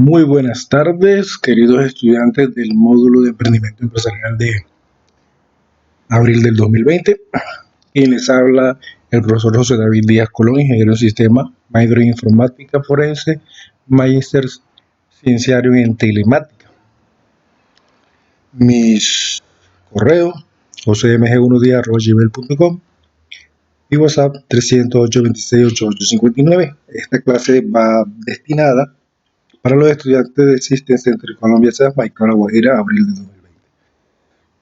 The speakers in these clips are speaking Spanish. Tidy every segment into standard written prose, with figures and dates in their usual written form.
Muy buenas tardes, queridos estudiantes del módulo de emprendimiento empresarial de abril del 2020. Quien les habla el profesor José David Díaz Colón, ingeniero en sistema, maestro en informática forense, magíster cienciario en telemática. Mis correos, josemg1dia@gmail.com y WhatsApp 308-2688-59. Esta clase va destinada para los estudiantes de Systems Center Colombia, Maicao, La Guajira, abril de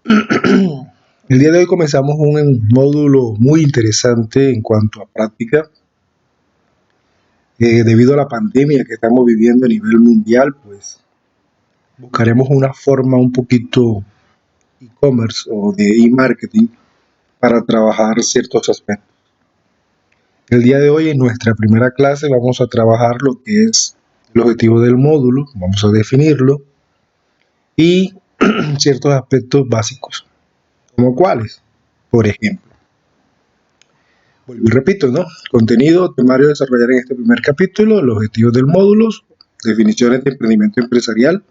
2020. El día de hoy comenzamos un módulo muy interesante en cuanto a práctica. Debido a la pandemia que estamos viviendo a nivel mundial, pues buscaremos una forma un poquito e-commerce o de e-marketing para trabajar ciertos aspectos. El día de hoy en nuestra primera clase vamos a trabajar lo que es el objetivo del módulo, vamos a definirlo y ciertos aspectos básicos, como cuáles, por ejemplo. Vuelvo y repito, ¿no? Contenido, temario a desarrollar en este primer capítulo, los objetivos del módulo, definiciones de emprendimiento empresarial,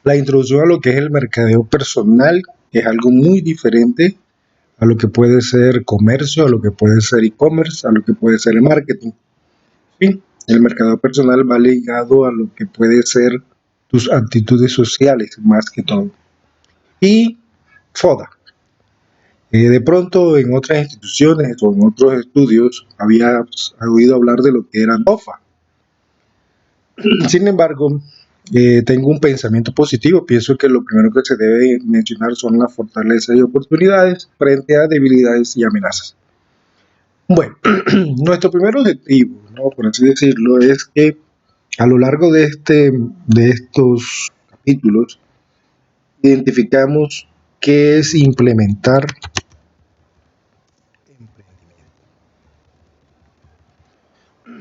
la introducción a lo que es el mercadeo personal, que es algo muy diferente a lo que puede ser comercio, a lo que puede ser e-commerce, a lo que puede ser el marketing. Sí, el mercadeo personal va ligado a lo que puede ser tus actitudes sociales, más que todo. Y FODA. De pronto en otras instituciones o en otros estudios había oído hablar de lo que era OFA. Sin embargo, tengo un pensamiento positivo. Pienso que lo primero que se debe mencionar son las fortalezas y oportunidades frente a debilidades y amenazas. Bueno, nuestro primer objetivo, ¿no?, por así decirlo, es que a lo largo de estos capítulos identificamos qué es implementar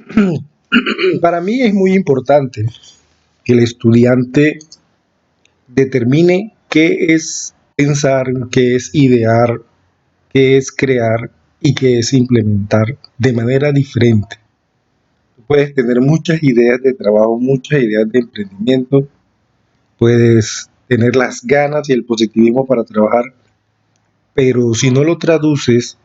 emprendimiento. Para mí es muy importante que el estudiante determine qué es pensar, qué es idear, qué es crear y qué es implementar de manera diferente. Tú puedes tener muchas ideas de trabajo, muchas ideas de emprendimiento, puedes tener las ganas y el positivismo para trabajar, pero si no lo traduces,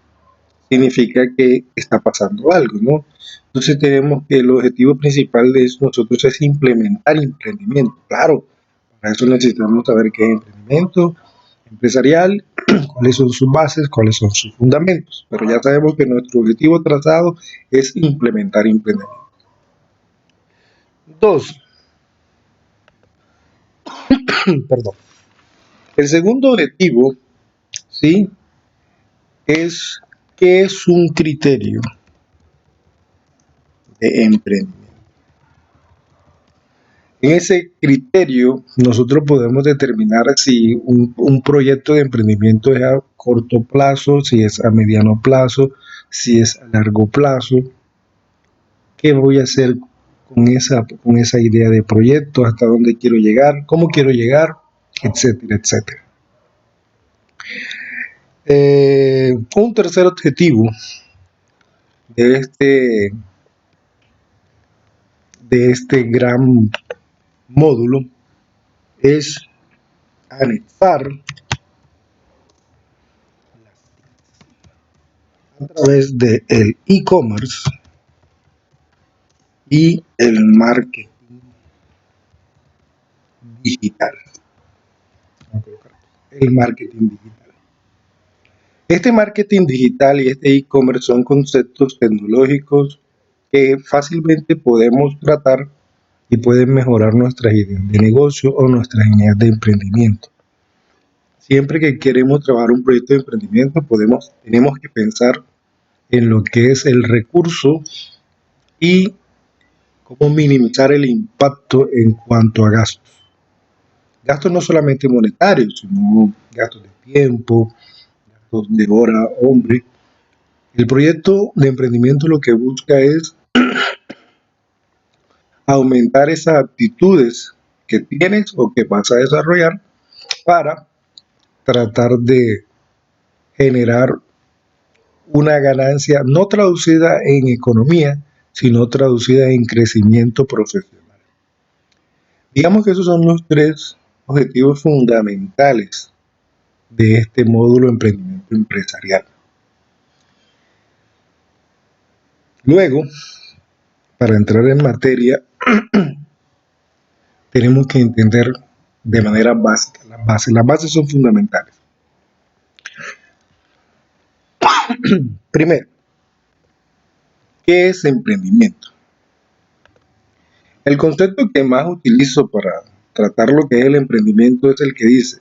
significa que está pasando algo, ¿no? Entonces tenemos que el objetivo principal de nosotros es implementar emprendimiento. Claro, para eso necesitamos saber qué es emprendimiento empresarial, cuáles son sus bases, cuáles son sus fundamentos. Pero ya sabemos que nuestro objetivo trazado es implementar emprendimiento. Dos, perdón. El segundo objetivo, ¿sí?, es qué es un criterio de emprendimiento. En ese criterio nosotros podemos determinar si un proyecto de emprendimiento es a corto plazo, si es a mediano plazo, si es a largo plazo. ¿Qué voy a hacer con esa idea de proyecto? ¿Hasta dónde quiero llegar? ¿Cómo quiero llegar? Etcétera, etcétera. Un tercer objetivo de este gran módulo es anexar a través del e-commerce y el marketing digital. El marketing digital. Este marketing digital y este e-commerce son conceptos tecnológicos que fácilmente podemos tratar y pueden mejorar nuestras ideas de negocio o nuestras ideas de emprendimiento. Siempre que queremos trabajar un proyecto de emprendimiento, tenemos que pensar en lo que es el recurso y cómo minimizar el impacto en cuanto a gastos. Gastos no solamente monetarios, sino gastos de tiempo, gastos de hora, hombre. El proyecto de emprendimiento lo que busca es aumentar esas aptitudes que tienes o que vas a desarrollar para tratar de generar una ganancia no traducida en economía, sino traducida en crecimiento profesional. Digamos que esos son los tres objetivos fundamentales de este módulo de emprendimiento empresarial. Luego, para entrar en materia, tenemos que entender de manera básica las bases. Las bases son fundamentales. Primero, ¿qué es emprendimiento? El concepto que más utilizo para tratar lo que es el emprendimiento es el que dice: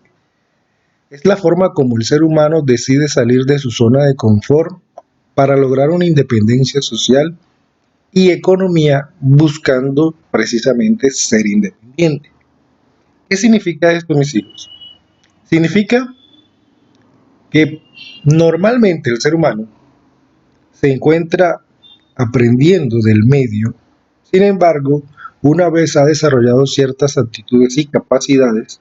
es la forma como el ser humano decide salir de su zona de confort para lograr una independencia social y economía, buscando precisamente ser independiente. ¿Qué significa esto, mis hijos? Significa que normalmente el ser humano se encuentra aprendiendo del medio. Sin embargo, una vez ha desarrollado ciertas actitudes y capacidades,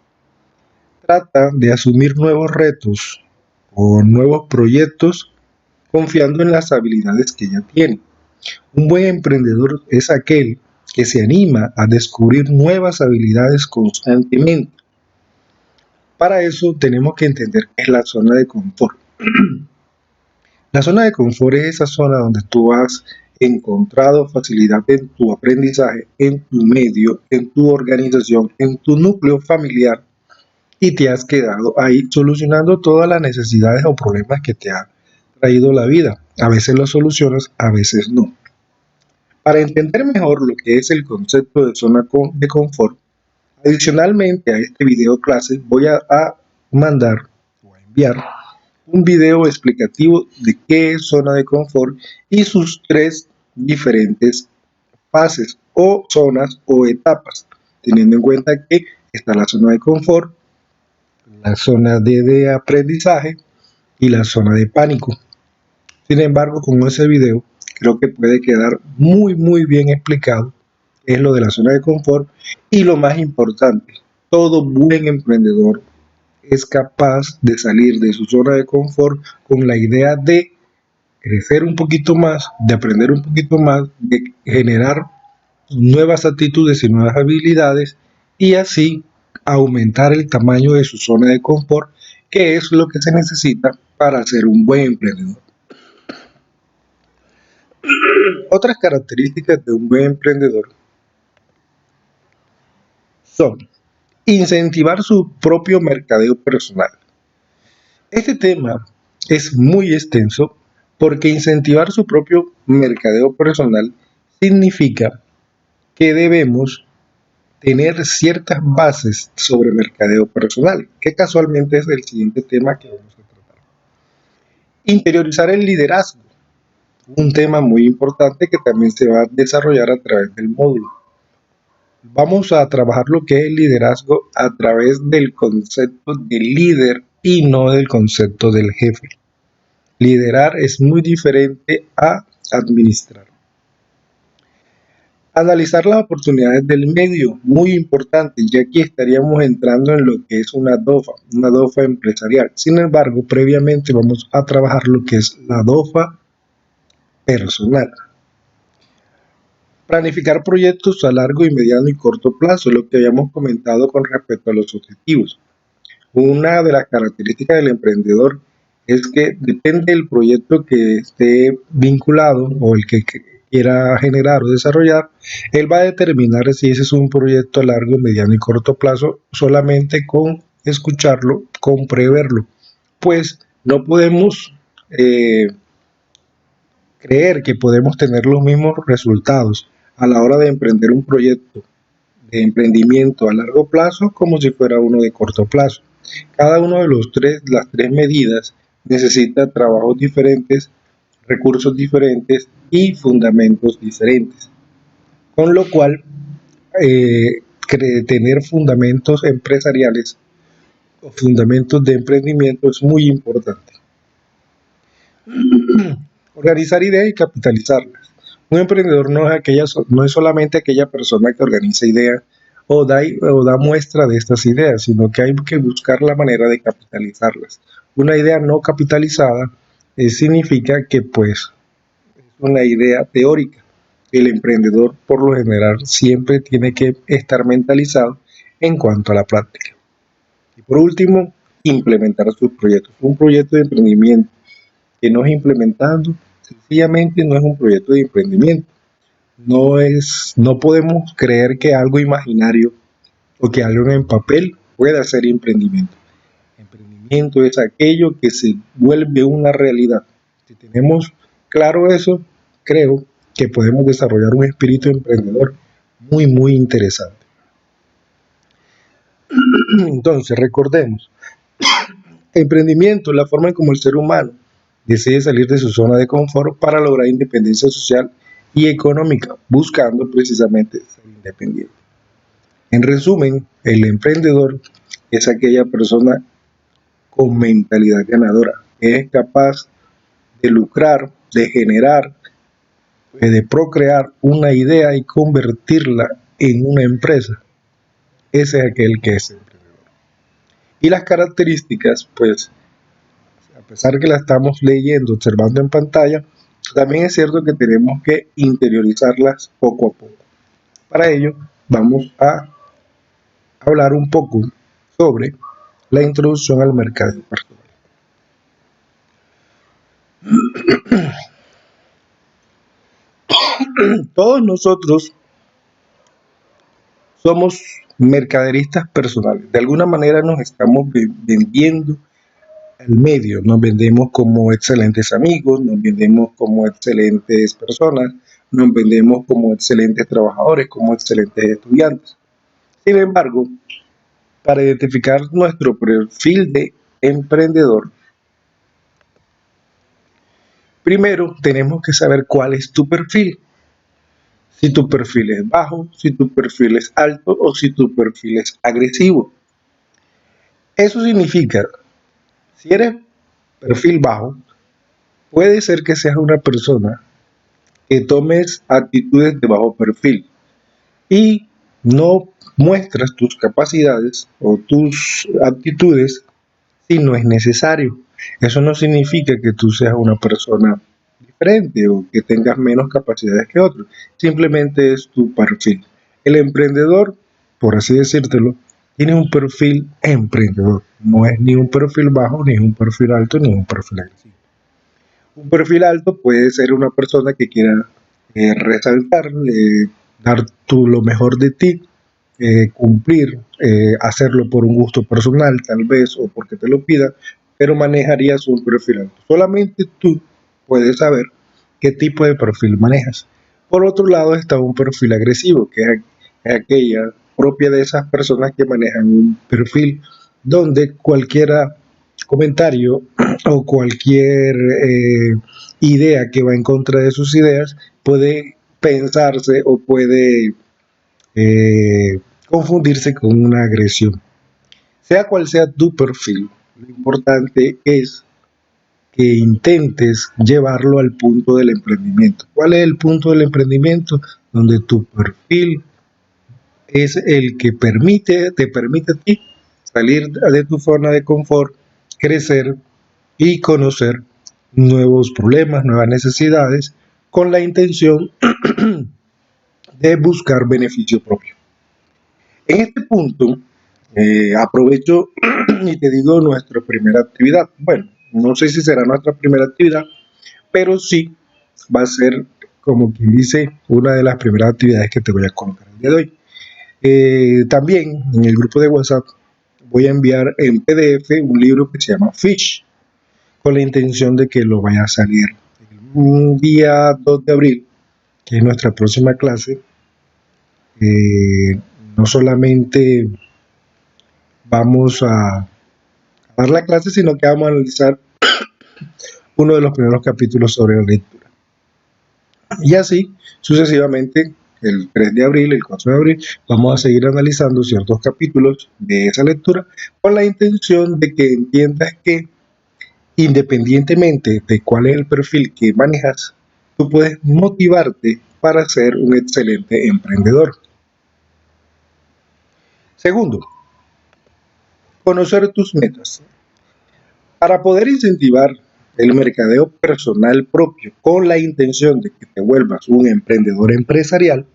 trata de asumir nuevos retos o nuevos proyectos confiando en las habilidades que ya tiene. Un buen emprendedor es aquel que se anima a descubrir nuevas habilidades constantemente. Para eso tenemos que entender qué es la zona de confort. La zona de confort es esa zona donde tú has encontrado facilidad en tu aprendizaje, en tu medio, en tu organización, en tu núcleo familiar, y te has quedado ahí solucionando todas las necesidades o problemas que te ha traído la vida. A veces los solucionas, a veces no. Para entender mejor lo que es el concepto de zona de confort, adicionalmente a este video clase voy a mandar o a enviar un video explicativo de qué es zona de confort y sus tres diferentes fases o zonas o etapas, teniendo en cuenta que está la zona de confort, la zona de aprendizaje y la zona de pánico. Sin embargo, con ese video creo que puede quedar muy bien explicado qué es lo de la zona de confort y lo más importante, todo buen emprendedor es capaz de salir de su zona de confort con la idea de crecer un poquito más, de aprender un poquito más, de generar nuevas actitudes y nuevas habilidades y así aumentar el tamaño de su zona de confort, que es lo que se necesita para ser un buen emprendedor. Otras características de un buen emprendedor son incentivar su propio mercadeo personal. Este tema es muy extenso porque incentivar su propio mercadeo personal significa que debemos tener ciertas bases sobre mercadeo personal, que casualmente es el siguiente tema que vamos a tratar. Interiorizar el liderazgo, un tema muy importante que también se va a desarrollar a través del módulo. Vamos a trabajar lo que es el liderazgo a través del concepto de líder y no del concepto del jefe. Liderar es muy diferente a administrar. Analizar las oportunidades del medio, muy importante, ya aquí estaríamos entrando en lo que es una DOFA empresarial. Sin embargo, previamente vamos a trabajar lo que es la DOFA personal. Planificar proyectos a largo y mediano y corto plazo, lo que habíamos comentado con respecto a los objetivos. Una de las características del emprendedor es que depende del proyecto que esté vinculado o el que quiera generar o desarrollar, él va a determinar si ese es un proyecto a largo, mediano y corto plazo solamente con escucharlo, con preverlo. Pues no podemos creer que podemos tener los mismos resultados a la hora de emprender un proyecto de emprendimiento a largo plazo como si fuera uno de corto plazo. Cada uno de las tres medidas necesita trabajos diferentes, recursos diferentes y fundamentos diferentes. Con lo cual, tener fundamentos empresariales o fundamentos de emprendimiento es muy importante. Organizar ideas y capitalizarlas. Un emprendedor no es solamente aquella persona que organiza ideas o da muestra de estas ideas, sino que hay que buscar la manera de capitalizarlas. Una idea no capitalizada significa que pues es una idea teórica. El emprendedor por lo general siempre tiene que estar mentalizado en cuanto a la práctica. Y por último, implementar sus proyectos. Un proyecto de emprendimiento que no es implementando, sencillamente no es un proyecto de emprendimiento. No podemos creer que algo imaginario o que algo en papel pueda ser emprendimiento. Emprendimiento es aquello que se vuelve una realidad. Si tenemos claro eso, creo que podemos desarrollar un espíritu emprendedor muy interesante. Entonces, recordemos, emprendimiento es la forma en como el ser humano decide salir de su zona de confort para lograr independencia social y económica, buscando precisamente ser independiente. En resumen, el emprendedor es aquella persona con mentalidad ganadora, que es capaz de lucrar, de generar, de procrear una idea y convertirla en una empresa. Ese es aquel que es emprendedor. Y las características, pues, a pesar que la estamos leyendo, observando en pantalla, también es cierto que tenemos que interiorizarlas poco a poco. Para ello, vamos a hablar un poco sobre la introducción al mercado personal. Todos nosotros somos mercaderistas personales. De alguna manera nos estamos vendiendo al medio. Nos vendemos como excelentes amigos, nos vendemos como excelentes personas, nos vendemos como excelentes trabajadores, como excelentes estudiantes. Sin embargo, para identificar nuestro perfil de emprendedor, primero tenemos que saber cuál es tu perfil. Si tu perfil es bajo, si tu perfil es alto o si tu perfil es agresivo. Eso significa, si eres perfil bajo, puede ser que seas una persona que tomes actitudes de bajo perfil y no muestras tus capacidades o tus aptitudes si no es necesario. Eso no significa que tú seas una persona diferente o que tengas menos capacidades que otros. Simplemente es tu perfil. El emprendedor, por así decírtelo, tiene un perfil emprendedor. No es ni un perfil bajo, ni un perfil alto, ni un perfil agresivo. Un perfil alto puede ser una persona que quiera resaltar, dar lo mejor de ti, cumplir, hacerlo por un gusto personal tal vez o porque te lo pida, pero manejarías un perfil alto. Solamente tú puedes saber qué tipo de perfil manejas. Por otro lado está un perfil agresivo, que es aquella propia de esas personas que manejan un perfil donde cualquiera comentario o cualquier idea que va en contra de sus ideas puede pensarse o puede confundirse con una agresión. Sea cual sea tu perfil, lo importante es que intentes llevarlo al punto del emprendimiento. ¿Cuál es el punto del emprendimiento? Donde tu perfil es el que te permite a ti salir de tu zona de confort, crecer y conocer nuevos problemas, nuevas necesidades, con la intención de buscar beneficio propio. En este punto, aprovecho y te digo nuestra primera actividad. Bueno, no sé si será nuestra primera actividad, pero sí va a ser, como quien dice, una de las primeras actividades que te voy a colocar el día de hoy. También en el grupo de WhatsApp voy a enviar en PDF un libro que se llama Fish, con la intención de que lo vaya a salir un día 2 de abril, que es nuestra próxima clase. No solamente vamos a dar la clase, sino que vamos a analizar uno de los primeros capítulos sobre la lectura. Y así, sucesivamente, el 3 de abril, el 4 de abril, vamos a seguir analizando ciertos capítulos de esa lectura con la intención de que entiendas que, independientemente de cuál es el perfil que manejas, tú puedes motivarte para ser un excelente emprendedor. Segundo, conocer tus metas. Para poder incentivar el mercadeo personal propio con la intención de que te vuelvas un emprendedor empresarial,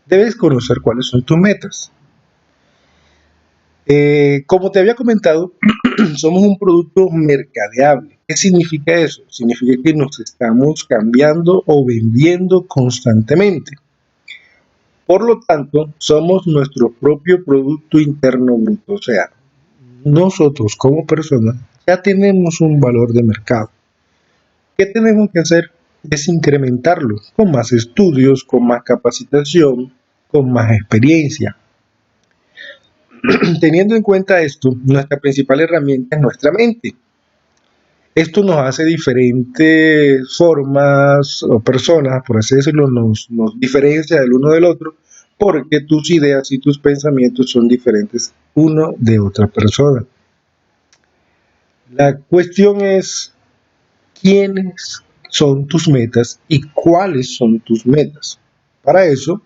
debes conocer cuáles son tus metas. Como te había comentado, somos un producto mercadeable. ¿Qué significa eso? Significa que nos estamos cambiando o vendiendo constantemente. Por lo tanto, somos nuestro propio Producto Interno Bruto. O sea, nosotros como personas ya tenemos un valor de mercado. ¿Qué tenemos que hacer? Es incrementarlo con más estudios, con más capacitación, con más experiencia. Teniendo en cuenta esto, nuestra principal herramienta es nuestra mente. Esto nos hace diferentes formas o personas, por así decirlo, nos diferencia del uno del otro, porque tus ideas y tus pensamientos son diferentes uno de otra persona. La cuestión es quiénes son tus metas y cuáles son tus metas. Para eso,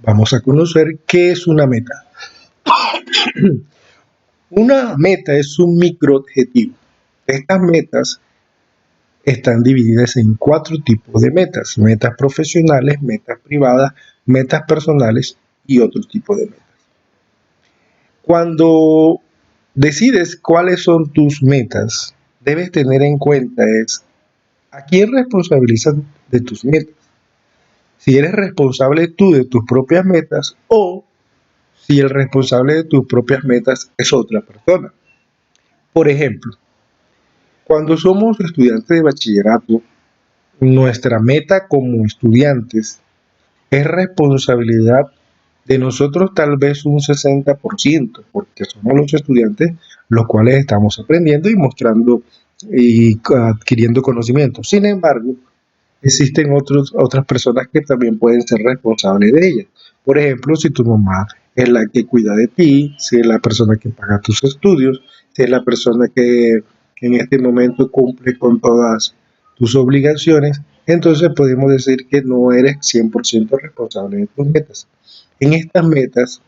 vamos a conocer qué es una meta. Una meta es un microobjetivo. Estas metas están divididas en cuatro tipos de metas: metas profesionales, metas privadas, metas personales y otro tipo de metas. Cuando decides cuáles son tus metas, debes tener en cuenta es a quién responsabilizas de tus metas. Si eres responsable tú de tus propias metas o si el responsable de tus propias metas es otra persona. Por ejemplo, cuando somos estudiantes de bachillerato, nuestra meta como estudiantes es responsabilidad de nosotros tal vez un 60%, porque somos los estudiantes los cuales estamos aprendiendo y mostrando y adquiriendo conocimiento. Sin embargo, existen otras personas que también pueden ser responsables de ellas. Por ejemplo, si tu mamá es la que cuida de ti, si es la persona que paga tus estudios, si es la persona que en este momento cumple con todas tus obligaciones, entonces podemos decir que no eres 100% responsable de tus metas. En estas metas,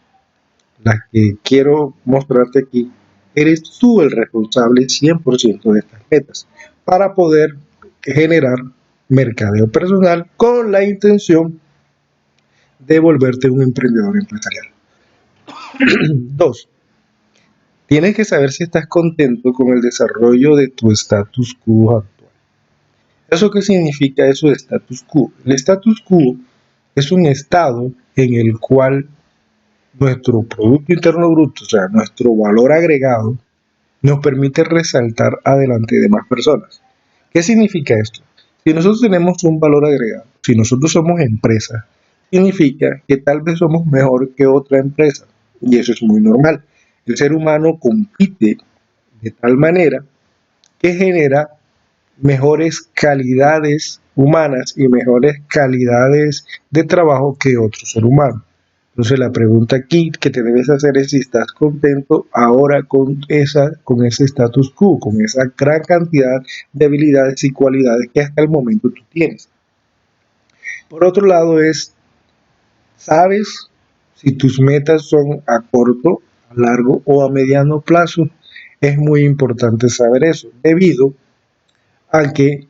las que quiero mostrarte aquí, eres tú el responsable 100% de estas metas para poder generar mercadeo personal con la intención de volverte un emprendedor empresarial. Dos, tienes que saber si estás contento con el desarrollo de tu status quo actual. ¿Eso qué significa eso de status quo? El status quo es un estado en el cual nuestro Producto Interno Bruto, o sea, nuestro valor agregado, nos permite resaltar adelante de más personas. ¿Qué significa esto? Si nosotros tenemos un valor agregado, si nosotros somos empresa, significa que tal vez somos mejor que otra empresa. Y eso es muy normal. El ser humano compite de tal manera que genera mejores calidades humanas y mejores calidades de trabajo que otro ser humano. Entonces la pregunta aquí que te debes hacer es si estás contento ahora con ese status quo, con esa gran cantidad de habilidades y cualidades que hasta el momento tú tienes. Por otro lado ¿sabes si tus metas son a corto, a largo o a mediano plazo? Es muy importante saber eso, debido a que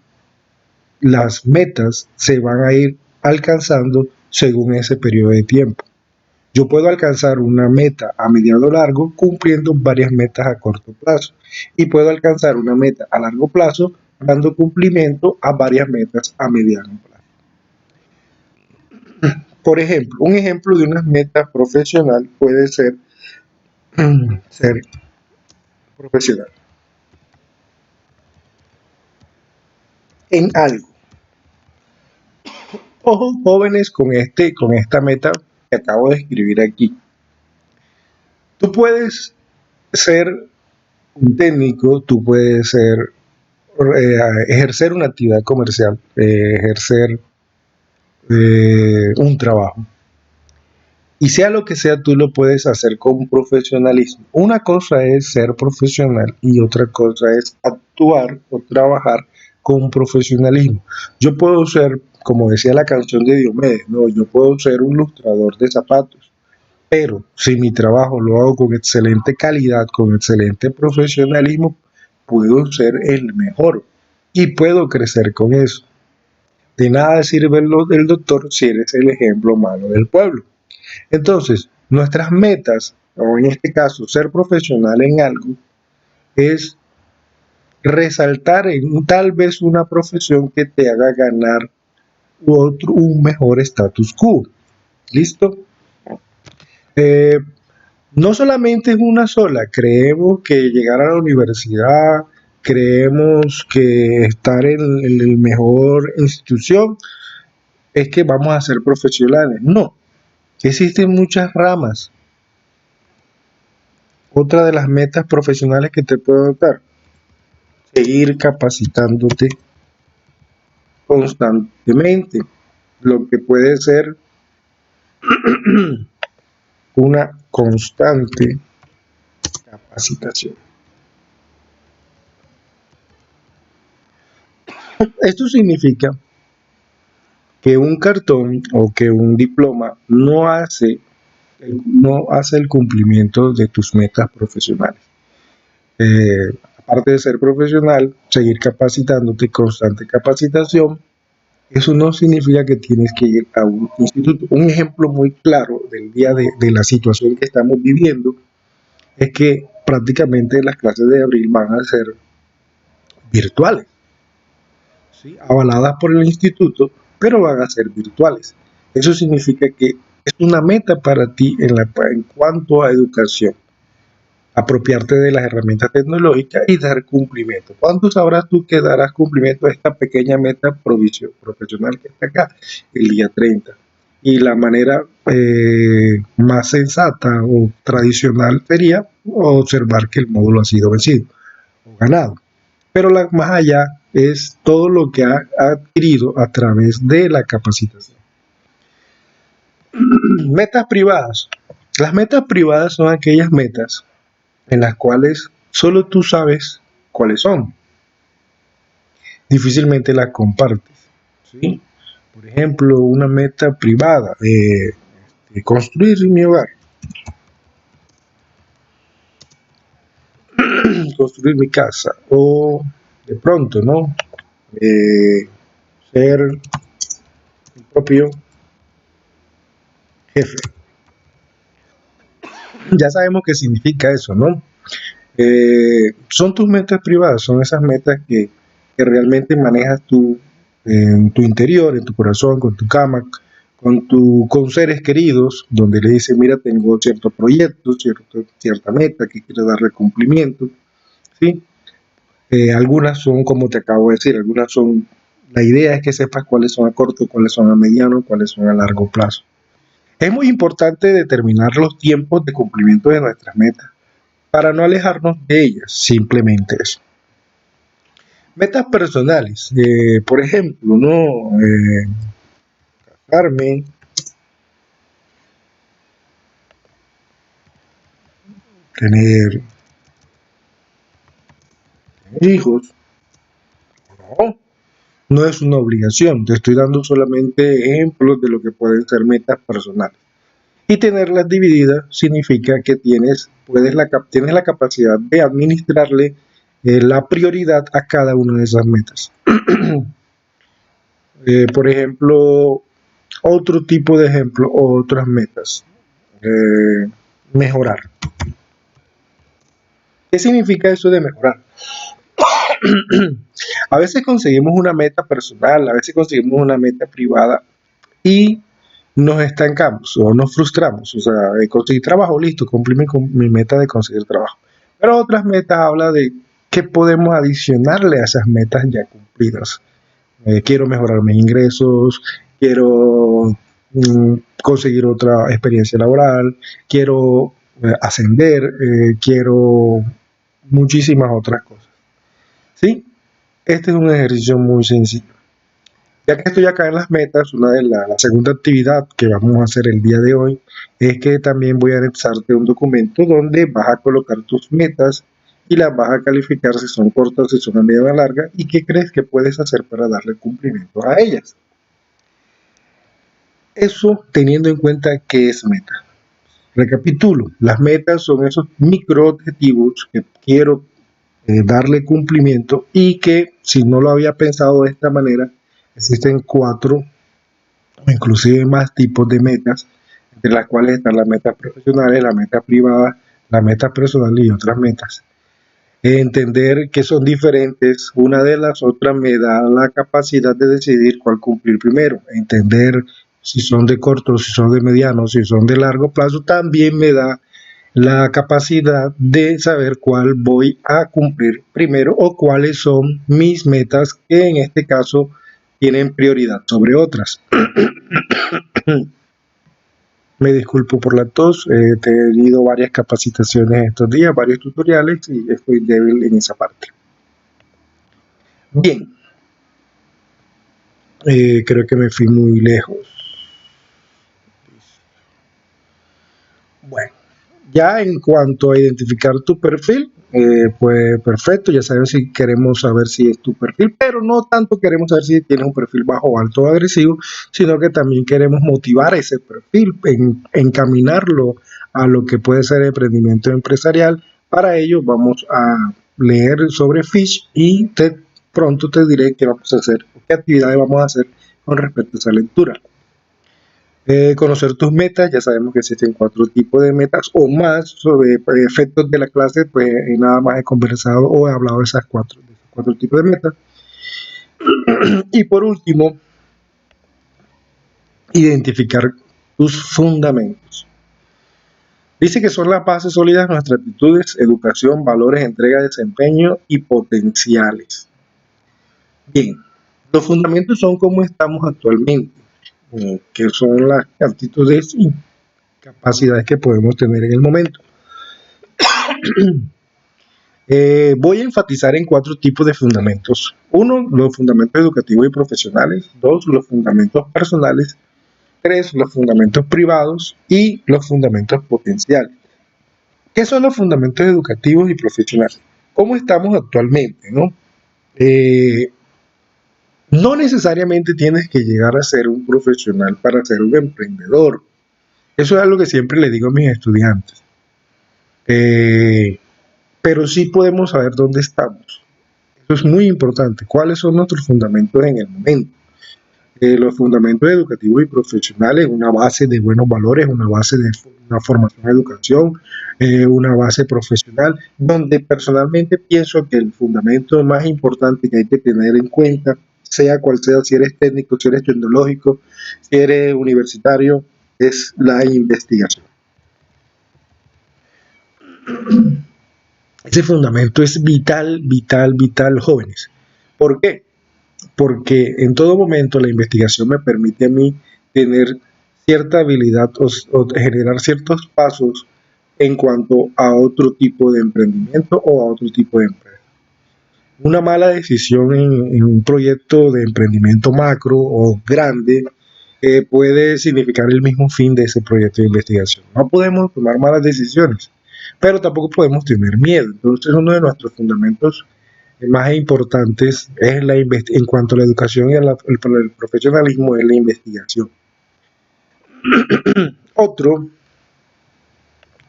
las metas se van a ir alcanzando según ese periodo de tiempo. Yo puedo alcanzar una meta a mediano largo cumpliendo varias metas a corto plazo y puedo alcanzar una meta a largo plazo dando cumplimiento a varias metas a mediano plazo. Por ejemplo, un ejemplo de una meta profesional puede ser ser profesional en algo. Ojo, jóvenes, con esta meta que acabo de escribir aquí. Tú puedes ser un técnico, tú puedes ejercer una actividad comercial, ejercer un trabajo. Y sea lo que sea, tú lo puedes hacer con profesionalismo. Una cosa es ser profesional y otra cosa es actuar o trabajar con profesionalismo. Yo puedo ser, como decía la canción de Diomedes, ¿no? Yo puedo ser un ilustrador de zapatos, pero si mi trabajo lo hago con excelente calidad, con excelente profesionalismo, puedo ser el mejor y puedo crecer con eso. De nada sirve el doctor si eres el ejemplo malo del pueblo. Entonces, Nuestras metas, o en este caso ser profesional en algo, es resaltar en tal vez una profesión que te haga ganar un mejor status quo. ¿Listo? Eh, no solamente es una sola, creemos que llegar a la universidad, creemos que estar en la mejor institución es que vamos a ser profesionales. No, existen muchas ramas. Otra de las metas profesionales que te puedo dar, seguir capacitándote constantemente, lo que puede ser una constante capacitación. Esto significa que un cartón o que un diploma no hace el cumplimiento de tus metas profesionales. Aparte de ser profesional, seguir capacitándote, constante capacitación, eso no significa que tienes que ir a un instituto. Un ejemplo muy claro del día de la situación que estamos viviendo es que prácticamente las clases de abril van a ser virtuales, ¿sí? Avaladas por el instituto, pero van a ser virtuales. Eso significa que es una meta para ti en cuanto a educación, apropiarte de las herramientas tecnológicas y dar cumplimiento. ¿Cuánto sabrás tú que darás cumplimiento a esta pequeña meta profesional que está acá el día 30? Y la manera más sensata o tradicional sería observar que el módulo ha sido vencido o ganado. Pero más allá es todo lo que ha adquirido a través de la capacitación. Metas privadas. Las metas privadas son aquellas metas en las cuales solo tú sabes cuáles son. Difícilmente las compartes, ¿sí? Por ejemplo, una meta privada de construir mi hogar, construir mi casa, o de pronto, ¿no? Ser mi propio jefe. Ya sabemos qué significa eso, ¿no? Son tus metas privadas, son esas metas que realmente manejas tú en tu interior, en tu corazón, con tu cama, con seres queridos, donde le dices, mira, tengo cierto proyecto, cierta meta que quiero darle cumplimiento, ¿sí? Algunas son, como te acabo de decir, algunas son, la idea es que sepas cuáles son a corto, cuáles son a mediano, cuáles son a largo plazo. Es muy importante determinar los tiempos de cumplimiento de nuestras metas para no alejarnos de ellas, simplemente eso. Metas personales, por ejemplo, ¿no? Casarme, tener hijos, no, no es una obligación, te estoy dando solamente ejemplos de lo que pueden ser metas personales. Y tenerlas divididas significa que tienes la capacidad de administrarle la prioridad a cada una de esas metas. Por ejemplo, otro tipo de ejemplo o otras metas. Eh, Mejorar. ¿Qué significa eso de mejorar? A veces conseguimos una meta personal, a veces conseguimos una meta privada y nos estancamos o nos frustramos. O sea, conseguir trabajo, listo, cumplí con mi meta de conseguir trabajo. Pero otras metas habla de qué podemos adicionarle a esas metas ya cumplidas. Quiero mejorar mis ingresos, quiero conseguir otra experiencia laboral, quiero ascender, quiero muchísimas otras cosas. ¿Sí? Este es un ejercicio muy sencillo. Ya que estoy acá en las metas, una de la segunda actividad que vamos a hacer el día de hoy es que también voy a anexarte un documento donde vas a colocar tus metas y las vas a calificar si son cortas, si son a media o larga y qué crees que puedes hacer para darle cumplimiento a ellas. Eso teniendo en cuenta qué es meta. Recapitulo, las metas son esos micro objetivos que quiero darle cumplimiento y que si no lo había pensado de esta manera, existen 4 o inclusive más tipos de metas entre las cuales están las metas profesionales, las metas privadas, las metas personales y otras metas. Entender que son diferentes una de las otras me da la capacidad de decidir cuál cumplir primero. Entender si son de corto, si son de mediano, si son de largo plazo, también me da la capacidad de saber cuál voy a cumplir primero o cuáles son mis metas que en este caso tienen prioridad sobre otras. Me disculpo por la tos, he tenido varias capacitaciones estos días, varios tutoriales y estoy débil en esa parte. Bien, creo que me fui muy lejos. Bueno, ya en cuanto a identificar tu perfil, pues perfecto, ya sabemos si queremos saber si es tu perfil, pero no tanto queremos saber si tienes un perfil bajo, alto o agresivo, sino que también queremos motivar ese perfil, encaminarlo a lo que puede ser emprendimiento empresarial. Para ello vamos a leer sobre Fish y pronto te diré qué vamos a hacer, qué actividades vamos a hacer con respecto a esa lectura. Conocer tus metas, ya sabemos que existen 4 tipos de metas o más. Sobre efectos de la clase, pues nada más he conversado o he hablado de esas de esos 4 tipos de metas. Y por último, identificar tus fundamentos. Dice que son las bases sólidas de nuestras actitudes, educación, valores, entrega, desempeño y potenciales. Bien, los fundamentos son cómo estamos actualmente, que son las actitudes y capacidades que podemos tener en el momento. Voy a enfatizar en 4 tipos de fundamentos. 1, los fundamentos educativos y profesionales. 2, los fundamentos personales. 3, los fundamentos privados y los fundamentos potenciales. ¿Qué son los fundamentos educativos y profesionales? ¿Cómo estamos actualmente, no? No necesariamente tienes que llegar a ser un profesional para ser un emprendedor. Eso es algo que siempre le digo a mis estudiantes. Pero sí podemos saber dónde estamos. Eso es muy importante. ¿Cuáles son nuestros fundamentos en el momento? Los fundamentos educativos y profesionales, una base de buenos valores, una base de una formación en educación, una base profesional, donde personalmente pienso que el fundamento más importante que hay que tener en cuenta, sea cual sea, si eres técnico, si eres tecnológico, si eres universitario, es la investigación. Ese fundamento es vital, vital, vital, jóvenes. ¿Por qué? Porque en todo momento la investigación me permite a mí tener cierta habilidad o generar ciertos pasos en cuanto a otro tipo de emprendimiento o a otro tipo de empresa. Una mala decisión en un proyecto de emprendimiento macro o grande puede significar el mismo fin de ese proyecto de investigación. No podemos tomar malas decisiones, pero tampoco podemos tener miedo. Entonces, uno de nuestros fundamentos más importantes es en cuanto a la educación y el profesionalismo es la investigación. Otro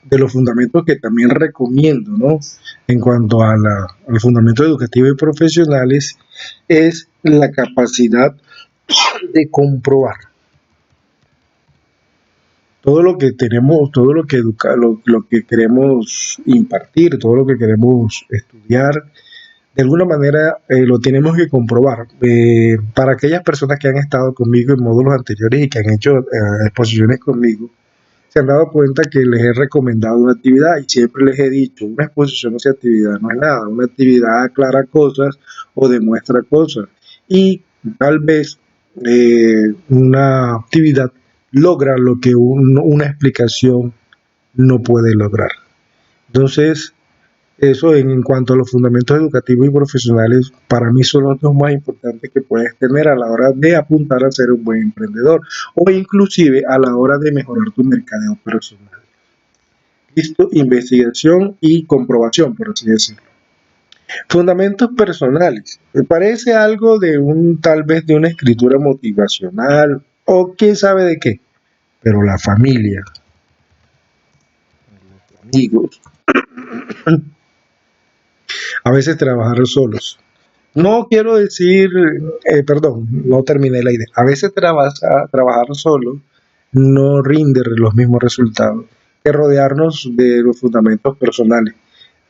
de los fundamentos que también recomiendo, ¿no? En cuanto a al fundamento educativo y profesionales es la capacidad de comprobar todo lo que tenemos, todo lo que lo que queremos impartir, todo lo que queremos estudiar, de alguna manera lo tenemos que comprobar. Para aquellas personas que han estado conmigo en módulos anteriores y que han hecho exposiciones conmigo, se han dado cuenta que les he recomendado una actividad y siempre les he dicho, una exposición o sea actividad no es nada, una actividad aclara cosas o demuestra cosas y tal vez una actividad logra lo que una explicación no puede lograr. Entonces, eso en cuanto a los fundamentos educativos y profesionales, para mí son los dos más importantes que puedes tener a la hora de apuntar a ser un buen emprendedor o inclusive a la hora de mejorar tu mercadeo personal. Listo, investigación y comprobación, por así decirlo. Fundamentos personales. Me parece algo de tal vez de una escritura motivacional o quién sabe de qué, pero la familia, los amigos, a veces trabajar solos. No quiero decir, perdón, no terminé la idea. A veces trabajar solo no rinde los mismos resultados que rodearnos de los fundamentos personales.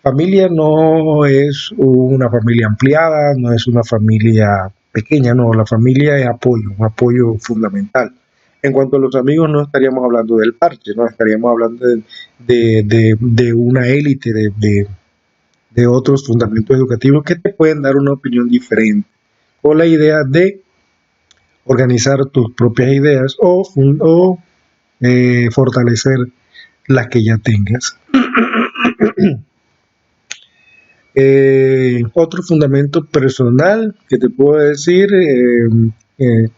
Familia no es una familia ampliada, no es una familia pequeña, no, la familia es apoyo, un apoyo fundamental. En cuanto a los amigos, no estaríamos hablando del parche, no estaríamos hablando de una élite de otros fundamentos educativos que te pueden dar una opinión diferente o la idea de organizar tus propias ideas o fortalecer las que ya tengas. Otro fundamento personal que te puedo decir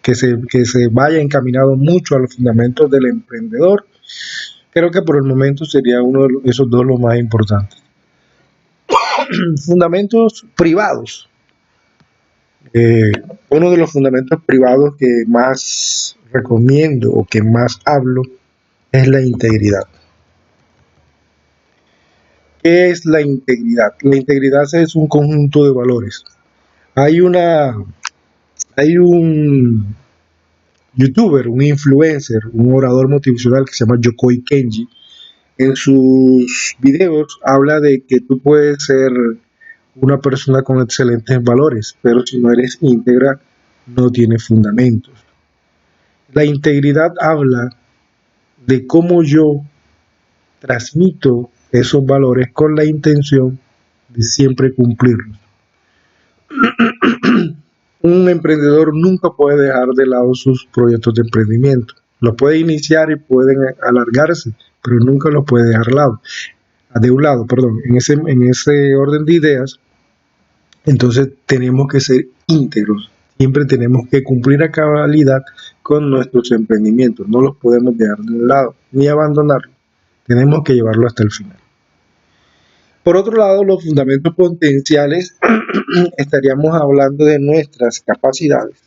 que se vaya encaminado mucho a los fundamentos del emprendedor, creo que por el momento sería uno de esos dos los más importantes. Fundamentos privados. Eh, Uno de los fundamentos privados que más recomiendo o que más hablo es la integridad. ¿Qué es la integridad? La integridad es un conjunto de valores. Hay una, hay un youtuber, un influencer, un orador motivacional que se llama Yokoi Kenji. En sus videos habla de que tú puedes ser una persona con excelentes valores, pero si no eres íntegra, no tienes fundamentos. La integridad habla de cómo yo transmito esos valores con la intención de siempre cumplirlos. Un emprendedor nunca puede dejar de lado sus proyectos de emprendimiento. Los puede iniciar y pueden alargarse, pero nunca los puede dejar de un lado, perdón. En ese orden de ideas, entonces tenemos que ser íntegros. Siempre tenemos que cumplir a cabalidad con nuestros emprendimientos. No los podemos dejar de un lado ni abandonarlos. Tenemos que llevarlo hasta el final. Por otro lado, los fundamentos potenciales estaríamos hablando de nuestras capacidades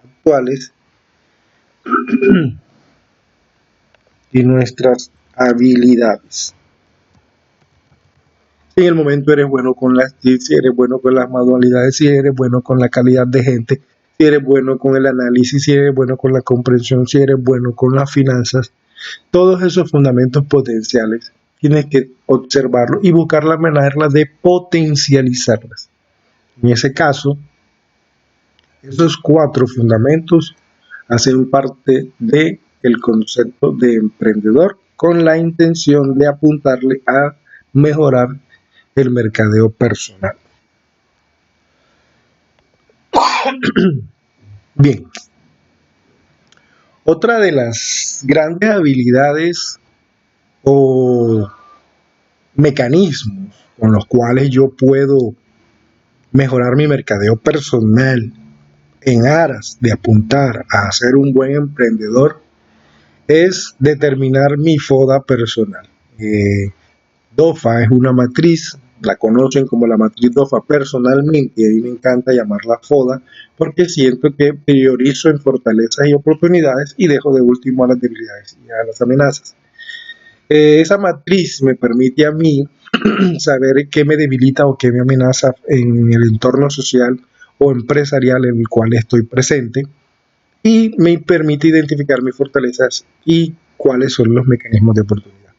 actuales y nuestras habilidades. Si en el momento eres bueno si eres bueno con las manualidades, si eres bueno con la calidad de gente, si eres bueno con el análisis, si eres bueno con la comprensión, si eres bueno con las finanzas, todos esos fundamentos potenciales tienes que observarlos y buscar la manera de potencializarlas. En ese caso, esos 4 fundamentos hacen parte del concepto de emprendedor con la intención de apuntarle a mejorar el mercadeo personal. Bien, otra de las grandes habilidades o mecanismos con los cuales yo puedo mejorar mi mercadeo personal en aras de apuntar a ser un buen emprendedor es determinar mi FODA personal. DOFA es una matriz, la conocen como la matriz DOFA personalmente, y a mí me encanta llamarla FODA porque siento que priorizo en fortalezas y oportunidades y dejo de último a las debilidades y a las amenazas. Esa matriz me permite a mí saber qué me debilita o qué me amenaza en el entorno social o empresarial en el cual estoy presente y me permite identificar mis fortalezas y cuáles son los mecanismos de oportunidad.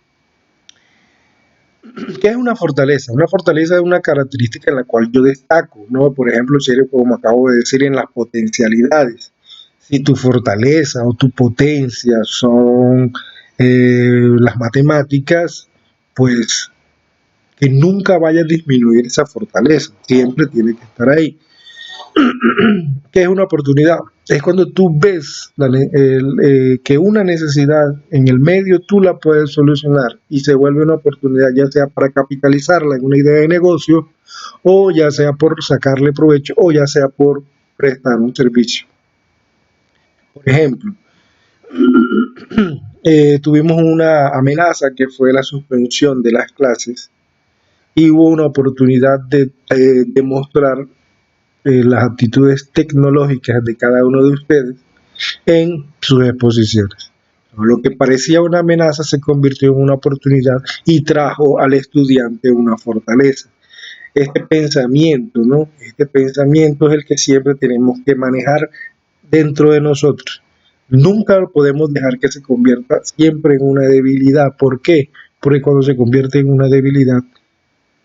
¿Qué es una fortaleza? Una fortaleza es una característica en la cual yo destaco, ¿no? Por ejemplo, si eres, como acabo de decir, en las potencialidades. Si tu fortaleza o tu potencia son las matemáticas, pues que nunca vaya a disminuir esa fortaleza, siempre tiene que estar ahí. ¿Qué es una oportunidad? Es cuando tú ves que una necesidad en el medio tú la puedes solucionar y se vuelve una oportunidad, ya sea para capitalizarla en una idea de negocio, o ya sea por sacarle provecho, o ya sea por prestar un servicio. Por ejemplo, tuvimos una amenaza que fue la suspensión de las clases y hubo una oportunidad de demostrar las aptitudes tecnológicas de cada uno de ustedes en sus exposiciones. Lo que parecía una amenaza se convirtió en una oportunidad y trajo al estudiante una fortaleza. Este pensamiento, ¿no? Este pensamiento es el que siempre tenemos que manejar dentro de nosotros. Nunca podemos dejar que se convierta siempre en una debilidad. ¿Por qué? Porque cuando se convierte en una debilidad,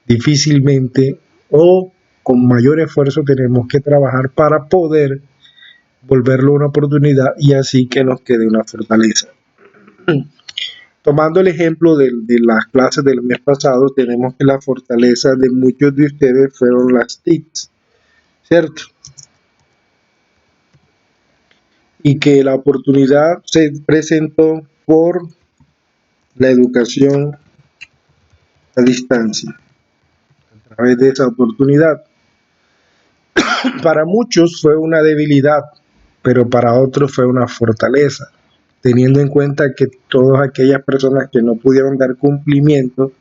difícilmente o con mayor esfuerzo tenemos que trabajar para poder volverlo una oportunidad y así que nos quede una fortaleza. Tomando el ejemplo de las clases del mes pasado, tenemos que la fortaleza de muchos de ustedes fueron las TICs, ¿cierto? Y que la oportunidad se presentó por la educación a distancia, a través de esa oportunidad. Para muchos fue una debilidad, pero para otros fue una fortaleza, teniendo en cuenta que todas aquellas personas que no pudieron dar cumplimiento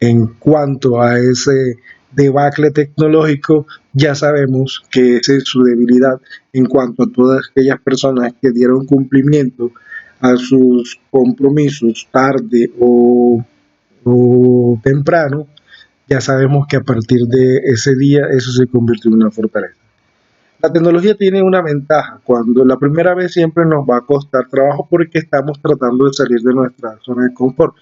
en cuanto a ese debacle tecnológico, ya sabemos que esa es su debilidad en cuanto a todas aquellas personas que dieron cumplimiento a sus compromisos tarde o temprano, ya sabemos que a partir de ese día eso se convirtió en una fortaleza. La tecnología tiene una ventaja, cuando la primera vez siempre nos va a costar trabajo porque estamos tratando de salir de nuestra zona de confort.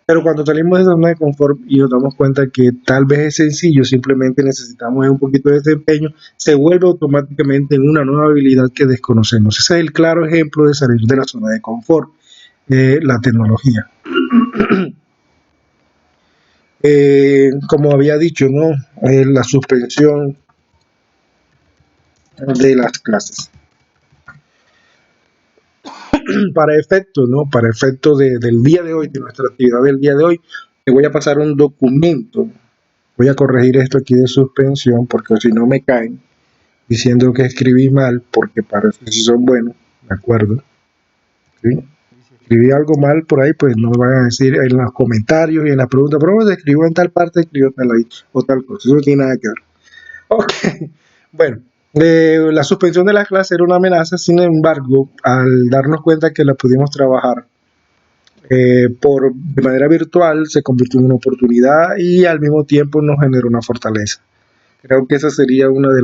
Pero cuando salimos de esa zona de confort y nos damos cuenta que tal vez es sencillo, simplemente necesitamos un poquito de desempeño, se vuelve automáticamente en una nueva habilidad que desconocemos. Ese es el claro ejemplo de salir de la zona de confort, la tecnología. Como había dicho, ¿no? La suspensión de las clases. Para efecto, ¿no? Para efecto del día de hoy, de nuestra actividad del día de hoy, te voy a pasar un documento. Voy a corregir esto aquí de suspensión porque si no me caen diciendo que escribí mal, porque parece que si son buenos, ¿de acuerdo? ¿Sí? Si escribí algo mal por ahí, pues no me van a decir en los comentarios y en las preguntas, pero se escribió en tal parte, escribió tal ahí, o tal cosa. Eso no tiene nada que ver. Ok, bueno, la suspensión de la clase era una amenaza, sin embargo, al darnos cuenta que la pudimos trabajar de manera virtual, se convirtió en una oportunidad y al mismo tiempo nos generó una fortaleza. Creo que esa sería una de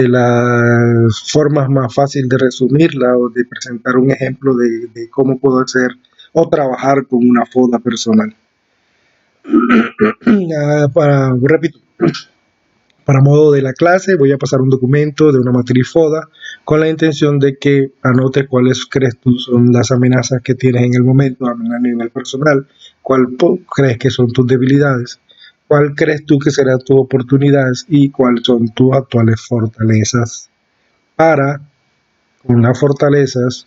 las formas más fáciles de resumirla o de presentar un ejemplo de cómo puedo hacer o trabajar con una foda personal. Repito, para modo de la clase voy a pasar un documento de una matriz FODA con la intención de que anotes cuáles crees tú son las amenazas que tienes en el momento a nivel personal, cuál crees que son tus debilidades, cuál crees tú que serán tus oportunidades y cuáles son tus actuales fortalezas para con las fortalezas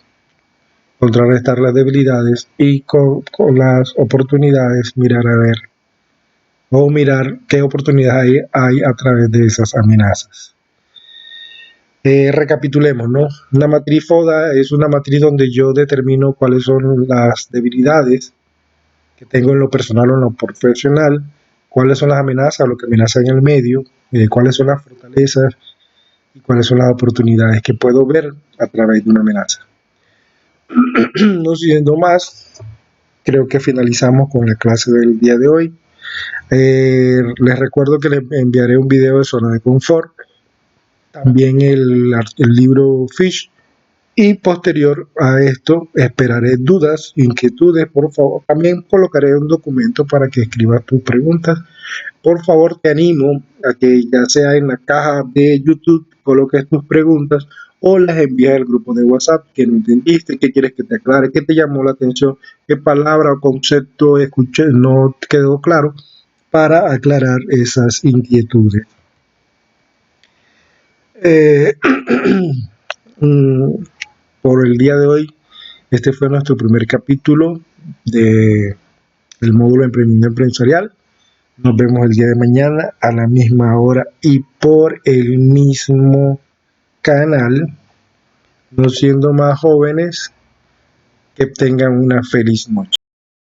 contrarrestar las debilidades y con las oportunidades mirar a ver o mirar qué oportunidades hay a través de esas amenazas. Recapitulemos, ¿no? Una matriz FODA es una matriz donde yo determino cuáles son las debilidades que tengo en lo personal o en lo profesional, cuáles son las amenazas, lo que amenaza en el medio, cuáles son las fortalezas y cuáles son las oportunidades que puedo ver a través de una amenaza. No siendo más, creo que finalizamos con la clase del día de hoy. Les recuerdo que les enviaré un video de zona de confort, también el libro Fish, y posterior a esto esperaré dudas, inquietudes, por favor. También colocaré un documento para que escribas tus preguntas. Por favor, te animo a que ya sea en la caja de YouTube coloques tus preguntas o las envíes al grupo de WhatsApp que no entendiste, qué quieres que te aclare, qué te llamó la atención, qué palabra o concepto escuché, no quedó claro, para aclarar esas inquietudes. Por el día de hoy, este fue nuestro primer capítulo del módulo de emprendimiento empresarial. Nos vemos el día de mañana a la misma hora y por el mismo canal. No siendo más jóvenes, que tengan una feliz noche.